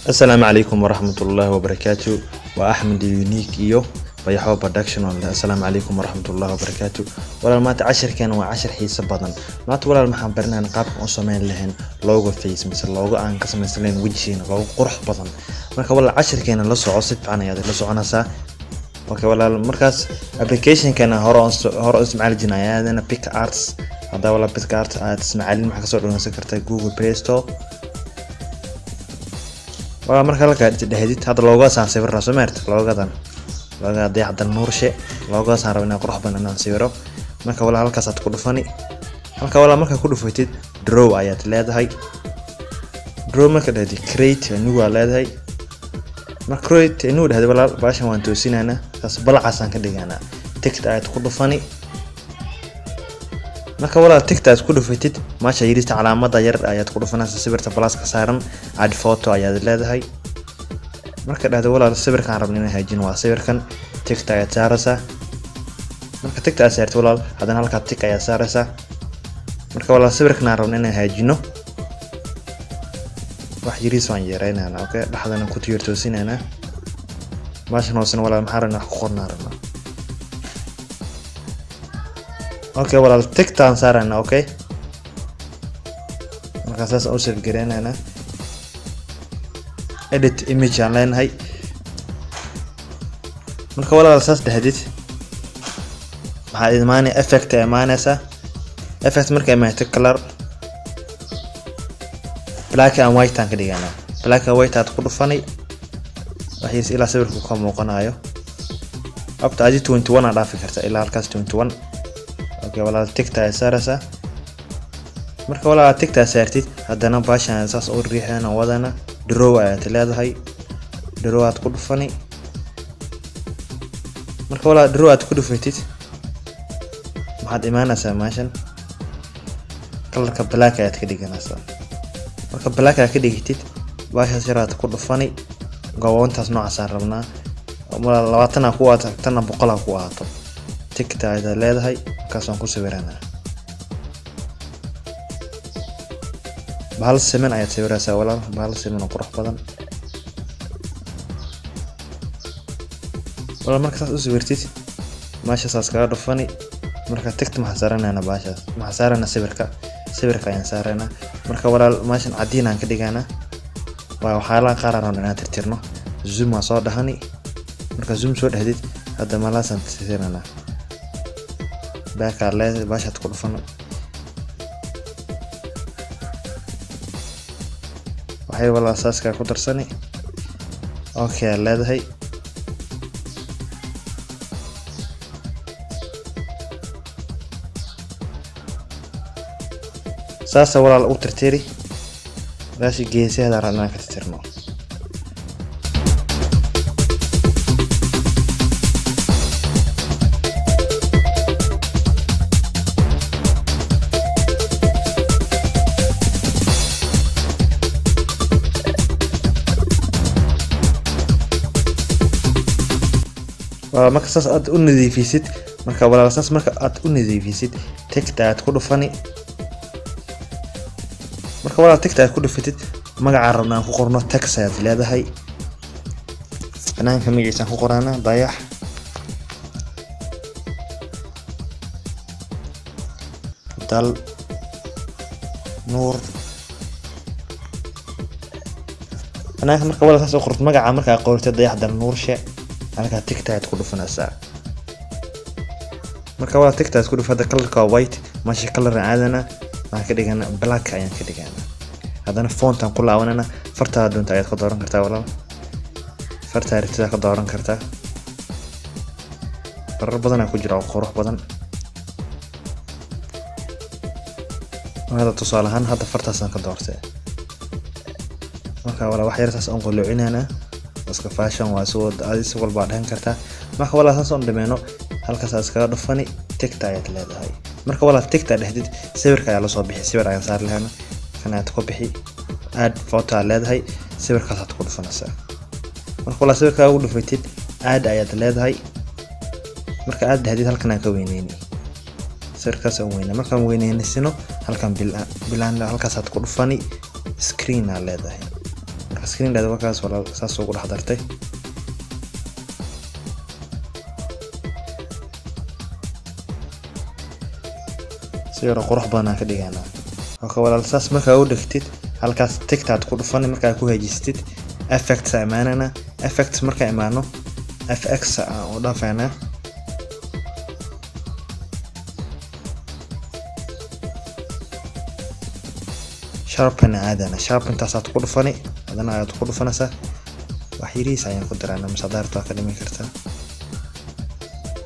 السلام عليكم ورحمة الله وبركاته. وأحمد يونيك إيو بيحو برودكشن. السلام عليكم ورحمة الله وبركاته. ولا ما تعشر كان وعشر حيس بدن ما تقول المحن برنا نقاب أصمين لهن لوجو فيس مثل لوجو عن قسم مثلين وجهين لوجو قرح بدن مركا ولا عشر كان لسه عصيت عنا يا لسه عنا سا اوكي ولا المركز ابلكيشن كان هورا اسمع الجنايات انا بيك ارتس هذا ولا بيك ارت تسمع لي ما كسر لنا سكرتي جوجل بلاي ستور waa marka la gaadhay dhexdid hada looga saan sawir rasmeert loogadan looga deexda nuurshe looga saan rabnaa qurux badan inaan sawiro marka wala halkaas aad ku dhufani halka wala marka ku dhufatid draw ayaad leedahay draw marka dhadi create anu waa leedahay marka create anu dhadi wala baashan waan toosinana taas balacaasan ka dhiganaa text ayaad ku dhufani marka wala text aad ku dhufatid maasha yirista calaamada yar ayaad ku dhufanaysaa sawirta plus ka saaran add photo ayaad leedahay marka dhahdo wala sawirkan rabnaa inaan hagaajino waa sawirkan text ayaad saaraysaa marka text aad saarto wala hadana halka tick ayaad saaraysaa marka wala sawirkan rabnaa inaan hagaajino wax yiris waan yareynaa okay dhaxdana ku tiirtoosinana maasha noosan wala maxaa rabnaa wax ku qornaa اوكي ولا التكت انصارنا اوكي marka saas oo save gareynana edit image aan leenahay marka wala saas dhahdid waxa idmaani effect imaanaysa effect marka imaanto color black and white aan ka dhigana black and white aad ku dhufani waxa ila sawirku ka muuqanayo abta aadi 21 aan dhaafi kartaa ilaa halkaas 21 ولا تكتا سارسا marka wala tagta saartid hadana baashan saas oo riixana wadana draw ayaad leedahay draw aad ku dhufani marka wala draw aad ku dhufatid maxaad imaanaysaa maashan kalarka black ayaad ka dhiganaysaa marka black aad ka dhigtid baashan siraad ku dhufani goobontaas noocaas aan rabnaa wala 20 ku waata tan 100 ku waato tagta ayaad leedahay kaasaan ku sawirana bahal siman ayaad sawiraysaa wala bahal siman oo qurux badan wala marka saas u sawirtid maasha saas ka dhufani marka tagta ma saarana baasha ma saarana sawirka ayaan saarana marka wala maashan cadiin aan ka dhigana waa waxa la qaraaran inaan tirtirno zoom ma soo dhahani marka zoom soo dhahdid hadda ma la san tirtirana باك على باشا تكون فن وحي والله أساس كا كدر سني أوكي على هاي ساسا والله الأوتر تيري لاشي جيسي هذا رانا كتترنو marka saas aad u nadiifisid marka walaal saas marka aad u nadiifisid text aad ku dhufani marka walaal text aad ku dhufatid magaca rabnaa ku qorno text aad leedahay anaan ka magaciisa ku qorana dayax dal nuur anaan marka walaal saas u qorto magaca marka qorto dayax dal nuur shay halka tagta aad ku dhufanaysaa marka wala tagta aad ku dhufada colorka white maasha color aadana ma ka dhigana black ayaan ka dhigana hadana font aan ku laawanana farta doonta ayaad ka dooran kartaa walaal farta aragtida ka dooran kartaa barar badan ku jira oo qurux badan hada tusaalahan hada fartaasaan ka doortay marka wala wax yar saas aan qolocinana iska fashion waa soo aadis walba dhahan kartaa marka wala saas oo dhameeno halkaas iska dhufani tagta ayaad leedahay marka wala tagta dhahdid sawirka ayaa la soo bixi sawir ayaan saar lahayn kanaad ku bixi add photo leedahay sawirkaas aad ku dhufanaysaa marka wala sawirka ugu dhufatid add ayaad leedahay marka aad dhahdid halkan aan ka weyneyni sawirkaas oo weyna marka weyneynayno halkan bilaan halkaas aad ku dhufani screen aa leedahay marka screen dad wakaas walaal saas ugu dhaxdartay siyar qurux badan ka dhigana waxa walaal saas marka u dhigtid halkaas tiktok ku dhufan marka ku hajistid effects amaanana effects marka imaano fx oo dhaafana sharpen aadana sharpen taasad ku dhufani adana aad ku dhufanaysa wax yariis ayaan ku daraana masadaarta ka dhimi karta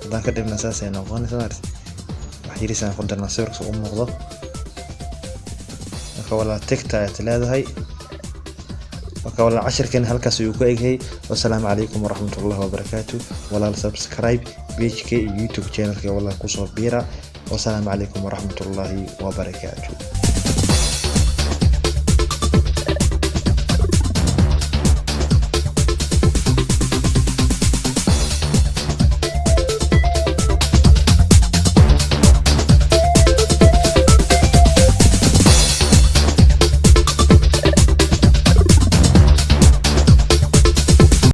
hadan ka dhimna saas ay noqonaysaa wax yariis ayaan ku darna sawirka u muuqdo marka wala tiktok aad leedahay marka wala cashirkan halkaas uu ku egay wassalaamu calaykum waraxmatullaahi wabarakaatuh wala subscribe page-ka YouTube channel-ka wala ku soo biira wassalaamu calaykum waraxmatullaahi wabarakaatuh